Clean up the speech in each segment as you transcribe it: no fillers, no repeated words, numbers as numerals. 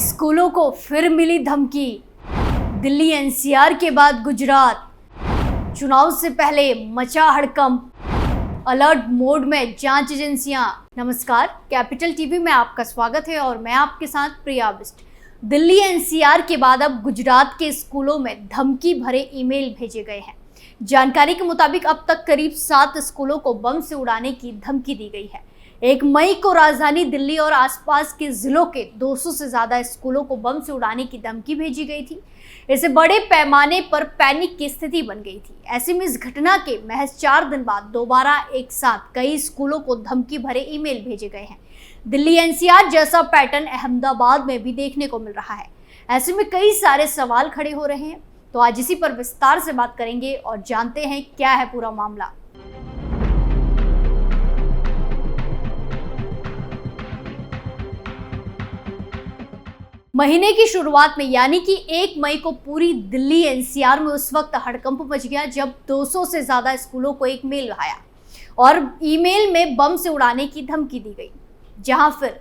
स्कूलों को फिर मिली धमकी। दिल्ली एनसीआर के बाद गुजरात। चुनाव से पहले मचा हड़कंप। अलर्ट मोड में जांच एजेंसियां। नमस्कार, कैपिटल टीवी में आपका स्वागत है और मैं आपके साथ प्रिया बिस्ट। दिल्ली एनसीआर के बाद अब गुजरात के स्कूलों में धमकी भरे ईमेल भेजे गए हैं। जानकारी के मुताबिक अब तक करीब 7 स्कूलों को बम से उड़ाने की धमकी दी गई है। 1 मई को राजधानी दिल्ली और आसपास के जिलों के 200 से ज्यादा स्कूलों को बम से उड़ाने की धमकी भेजी गई थी। इससे बड़े पैमाने पर पैनिक की स्थिति बन गई थी। ऐसे में इस घटना के महज 4 दिन बाद दोबारा एक साथ कई स्कूलों को धमकी भरे ईमेल भेजे गए हैं। दिल्ली एनसीआर जैसा पैटर्न अहमदाबाद में भी देखने को मिल रहा है। ऐसे में कई सारे सवाल खड़े हो रहे हैं, तो आज इसी पर विस्तार से बात करेंगे और जानते हैं क्या है पूरा मामला। महीने की शुरुआत में यानी कि 1 मई को पूरी दिल्ली एनसीआर में उस वक्त हड़कंप मच गया जब 200 से ज्यादा स्कूलों को एक मेल आया और ईमेल में बम से उड़ाने की धमकी दी गई, जहां फिर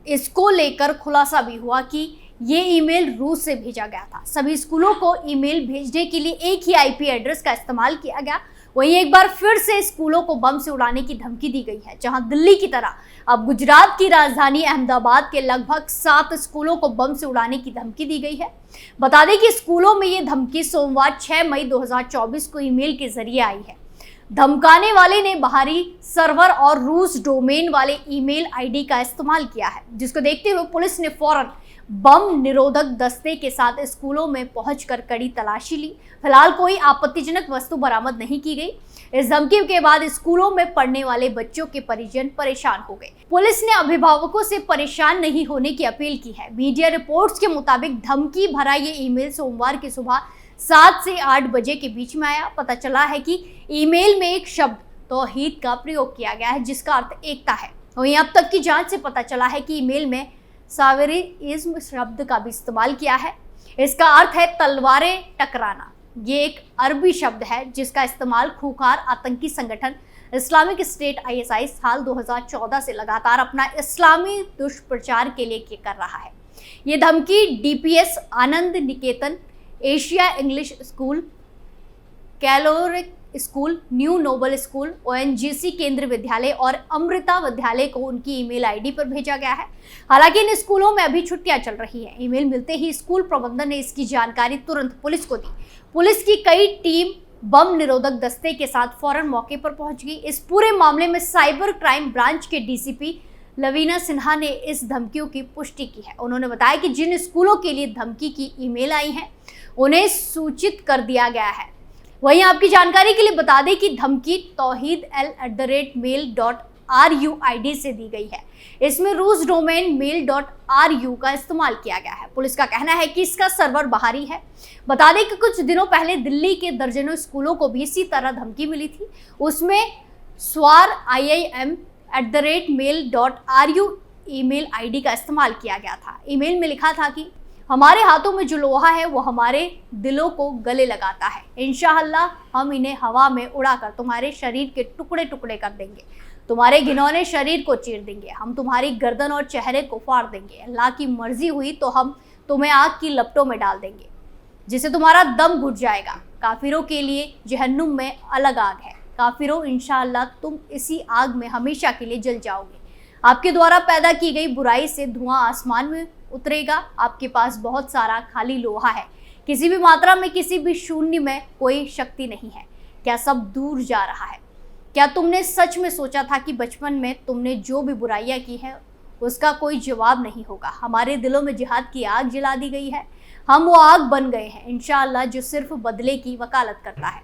इसको लेकर खुलासा भी हुआ कि ये ईमेल रूस से भेजा गया था। सभी स्कूलों को ईमेल भेजने के लिए एक ही आईपी एड्रेस का इस्तेमाल किया गया। वहीं एक बार फिर से स्कूलों को बम से उड़ाने की धमकी दी गई है, जहां दिल्ली की तरह अब गुजरात की राजधानी अहमदाबाद के लगभग 7 स्कूलों को बम से उड़ाने की धमकी दी गई है। बता दें कि स्कूलों में ये धमकी सोमवार 6 मई 2024 को ईमेल के जरिए आई है। धमकाने वाले ने बाहरी सर्वर और रूस डोमेन वाले ईमेल आईडी का इस्तेमाल किया है, जिसको देखते हुए पुलिस ने फौरन बम निरोधक दस्ते के साथ स्कूलों में पहुंचकर कड़ी तलाशी ली। फिलहाल कोई आपत्तिजनक वस्तु बरामद नहीं की गई। इस धमकी के बाद स्कूलों में पढ़ने वाले बच्चों के परिजन परेशान हो गए। पुलिस ने अभिभावकों से परेशान नहीं होने की अपील की है। मीडिया रिपोर्ट्स के मुताबिक धमकी भरा ये ईमेल सोमवार की सुबह 7 से 8 बजे के बीच में आया। पता चला है कि ईमेल में एक शब्द तौहीद का प्रयोग किया गया है, जिसका अर्थ एकता है। वहीं अब तक की जांच से पता चला है कि ईमेल में सावेरिज्म शब्द का भी इस्तेमाल किया है। इसका अर्थ है तलवारें टकराना। ये एक अरबी शब्द है जिसका इस्तेमाल खूंखार आतंकी संगठन इस्लामिक स्टेट ISI साल 2014 से लगातार अपना इस्लामी दुष्प्रचार के लिए कर रहा है। ये धमकी DPS Anand Niketan, Asia English School, Calorx School, New Noble School, ONGC Kendriya विद्यालय और अमृता विद्यालय को उनकी ईमेल आईडी पर भेजा गया है। हालांकि इन स्कूलों में अभी छुट्टियां चल रही हैं। ईमेल मिलते ही स्कूल प्रबंधन ने इसकी जानकारी तुरंत पुलिस को दी। पुलिस की कई टीम बम निरोधक दस्ते के साथ फौरन मौके पर पहुंच गई। इस पूरे मामले में साइबर क्राइम ब्रांच के DCP लवीना सिन्हा ने इस धमकियों की पुष्टि की है। उन्होंने बताया कि जिन स्कूलों के लिए धमकी की ईमेल आई है उन्हें सूचित कर दिया गया है। वहीं आपकी जानकारी के लिए बता दें कि धमकी tawhid@mail.ru आईडी से दी गई है। इसमें रूस डोमेन mail.ru का इस्तेमाल किया गया है। पुलिस का कहना है कि इसका सर्वर बाहरी है। बता दें कि कुछ दिनों पहले दिल्ली के दर्जनों स्कूलों को भी इसी तरह धमकी मिली थी। उसमें swar.iim@mail.ru ईमेल आईडी का इस्तेमाल किया गया था। ईमेल में लिखा था कि हमारे हाथों में जो लोहा है वो हमारे दिलों को गले लगाता है। इंशाअल्लाह हम इन्हें हवा में उड़ाकर तुम्हारे शरीर के टुकड़े टुकड़े कर देंगे, तुम्हारे घिनौने शरीर को चीर देंगे, हम तुम्हारी गर्दन और चेहरे को फाड़ देंगे। अल्लाह की मर्जी हुई तो हम तुम्हें आग की लपटों में डाल देंगे, जिससे तुम्हारा दम घुट जाएगा। काफिरों के लिए जहन्नुम में अलग आग है। काफिरों, इंशाअल्लाह तुम इसी आग में हमेशा के लिए जल जाओगे। आपके द्वारा पैदा की गई बुराई से धुआं आसमान में उतरेगा। आपके पास बहुत सारा खाली लोहा है। किसी भी मात्रा में, किसी भी शून्य में कोई शक्ति नहीं है। क्या सब दूर जा रहा है? क्या तुमने सच में सोचा था कि बचपन में तुमने जो भी बुराइयां की है उसका कोई जवाब नहीं होगा? हमारे दिलों में जिहाद की आग जला दी गई है। हम वो आग बन गए हैं इंशाअल्लाह, जो सिर्फ बदले की वकालत करता है।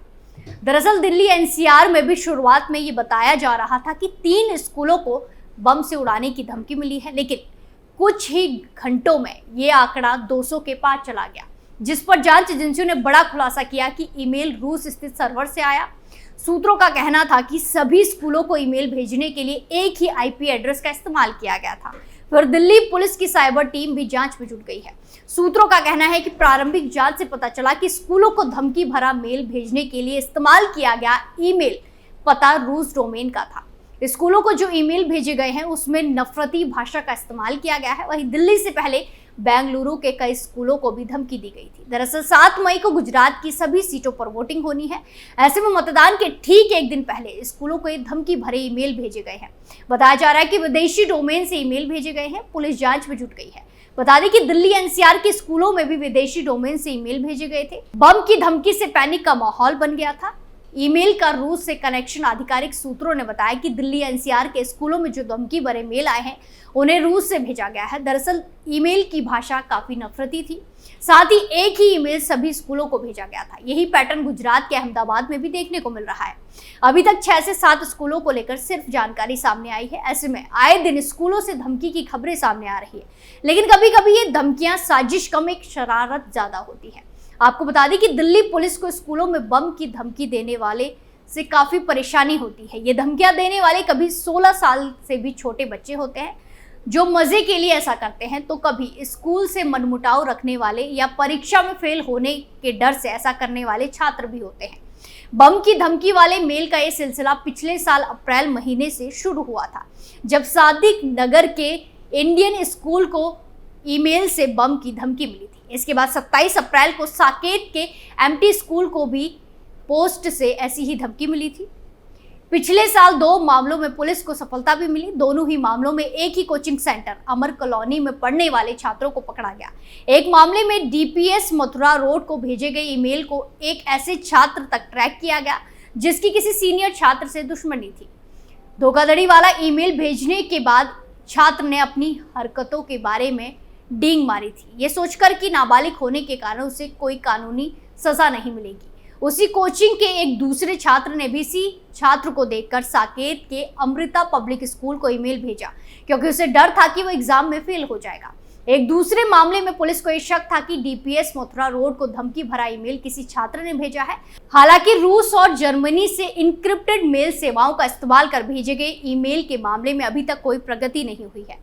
दरअसल दिल्ली NCR में भी शुरुआत में ये बताया जा रहा था कि 3 स्कूलों को बम से उड़ाने की धमकी मिली है, लेकिन कुछ ही घंटों में ये आंकड़ा 200 के पार चला गया, जिस पर जांच एजेंसियों ने बड़ा खुलासा किया कि ईमेल रूस स्थित सर्वर से आया। सूत्रों का कहना था कि सभी स्कूलों को ईमेल भेजने के लिए एक ही IP एड्रेस का इस्तेमाल किया गया था। फिर दिल्ली पुलिस की साइबर टीम भी जांच में जुट गई है। सूत्रों का कहना है कि प्रारंभिक जांच से पता चला कि स्कूलों को धमकी भरा मेल भेजने के लिए इस्तेमाल किया गया ईमेल पता रूस डोमेन का था। स्कूलों को जो ईमेल भेजे गए हैं उसमें नफरती भाषा का इस्तेमाल किया गया है। वहीं दिल्ली से पहले बेंगलुरु के कई स्कूलों को भी धमकी दी गई थी। दरअसल 7 मई को गुजरात की सभी सीटों पर वोटिंग होनी है। ऐसे में मतदान के ठीक एक दिन पहले स्कूलों को ये धमकी भरे ईमेल भेजे गए हैं। बताया जा रहा है कि विदेशी डोमेन से ईमेल भेजे गए हैं। पुलिस जांच में जुट गई है। बता दें कि दिल्ली एनसीआर के स्कूलों में भी विदेशी डोमेन से ईमेल भेजे गए थे। बम की धमकी से पैनिक का माहौल बन गया था। ईमेल का रूस से कनेक्शन आधिकारिक सूत्रों ने बताया कि दिल्ली एनसीआर के स्कूलों में जो धमकी भरे मेल आए हैं उन्हें रूस से भेजा गया है। दरअसल ईमेल की भाषा काफी नफरती थी। साथ ही एक ही ईमेल सभी स्कूलों को भेजा गया था। यही पैटर्न गुजरात के अहमदाबाद में भी देखने को मिल रहा है। अभी तक 6 से 7 स्कूलों को लेकर सिर्फ जानकारी सामने आई है। ऐसे में आए दिन स्कूलों से धमकी की खबरें सामने आ रही है, लेकिन कभी कभी ये धमकियां साजिश कम एक शरारत ज्यादा होती है। आपको बता दें कि दिल्ली पुलिस को स्कूलों में बम की धमकी देने वाले से काफी परेशानी होती है। ये धमकियां देने वाले कभी 16 साल से भी छोटे बच्चे होते हैं जो मजे के लिए ऐसा करते हैं, तो कभी स्कूल से मनमुटाव रखने वाले या परीक्षा में फेल होने के डर से ऐसा करने वाले छात्र भी होते हैं। बम की धमकी वाले मेल का ये सिलसिला पिछले साल अप्रैल महीने से शुरू हुआ था, जब सादिक नगर के इंडियन स्कूल को ईमेल से बम की धमकी मिली थी। इसके बाद 27 अप्रैल को साकेत के एमटी स्कूल को भी पोस्ट से ऐसी ही धमकी मिली थी। पिछले साल 2 मामलों में पुलिस को सफलता भी मिली। दोनों ही मामलों में एक ही कोचिंग सेंटर अमर कॉलोनी में पढ़ने वाले छात्रों को पकड़ा गया। एक मामले में डीपीएस मथुरा रोड को भेजे गए ईमेल को एक ऐसे छात्र तक ट्रैक किया गया जिसकी किसी सीनियर छात्र से दुश्मनी थी। धोखाधड़ी वाला ईमेल भेजने के बाद छात्र ने अपनी हरकतों के बारे में डींग मारी थी, ये सोचकर कि नाबालिग होने के कारण उसे कोई कानूनी सजा नहीं मिलेगी। उसी कोचिंग के एक दूसरे छात्र ने भी इसी छात्र को देखकर साकेत के अमृता पब्लिक स्कूल को ईमेल भेजा, क्योंकि उसे डर था कि वो एग्जाम में फेल हो जाएगा। एक दूसरे मामले में पुलिस को यह शक था कि डीपीएस मथुरा रोड को धमकी भरा ईमेल किसी छात्र ने भेजा है। हालांकि रूस और जर्मनी से इनक्रिप्टेड मेल सेवाओं का इस्तेमाल कर भेजे गए ईमेल के मामले में अभी तक कोई प्रगति नहीं हुई है।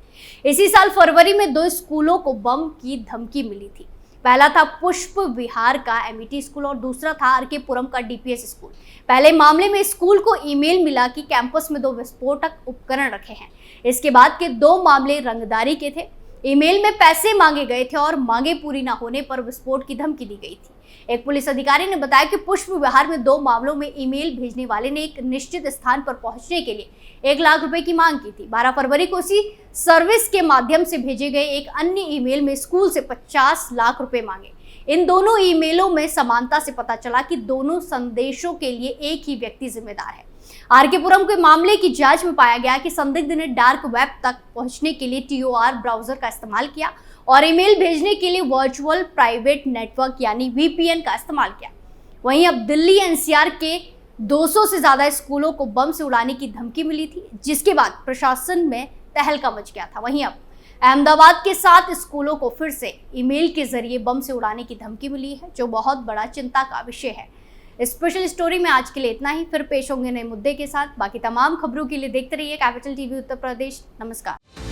इसी साल फरवरी में 2 स्कूलों को बम की धमकी मिली थी। पहला था पुष्प विहार का एमईटी स्कूल और दूसरा था आरके पुरम का डीपीएस स्कूल। पहले मामले में स्कूल को ईमेल मिला कि कैंपस में 2 विस्फोटक उपकरण रखे हैं। इसके बाद के 2 मामले रंगदारी के थे। ईमेल में पैसे मांगे गए थे और मांगे पूरी न होने पर विस्फोट की धमकी दी गई थी। एक पुलिस अधिकारी ने बताया कि पुष्प विहार में 2 मामलों में ईमेल भेजने वाले ने एक निश्चित स्थान पर पहुंचने के लिए 1 लाख रुपए की मांग की थी। 12 फरवरी को उसी सर्विस के माध्यम से भेजे गए एक अन्य ईमेल में स्कूल से 50 लाख रुपए मांगे। इन दोनों ईमेलों में समानता से पता चला कि दोनों संदेशों के लिए एक ही व्यक्ति जिम्मेदार है। आरके पुरम के मामले की जांच में पाया गया कि संदिग्ध ने डार्क वेब तक पहुंचने के लिए TOR ब्राउजर का इस्तेमाल किया और ईमेल भेजने के लिए वर्चुअल प्राइवेट नेटवर्क यानी VPN का इस्तेमाल किया। वहीं अब दिल्ली एनसीआर के 200 से ज्यादा स्कूलों को बम से उड़ाने की धमकी मिली थी, जिसके बाद प्रशासन में तहलका मच गया था। वहीं अब अहमदाबाद के 7 स्कूलों को फिर से ईमेल के जरिए बम से उड़ाने की धमकी मिली है, जो बहुत बड़ा चिंता का विषय है। स्पेशल स्टोरी में आज के लिए इतना ही। फिर पेश होंगे नए मुद्दे के साथ। बाकी तमाम खबरों के लिए देखते रहिए कैपिटल टीवी उत्तर प्रदेश। नमस्कार।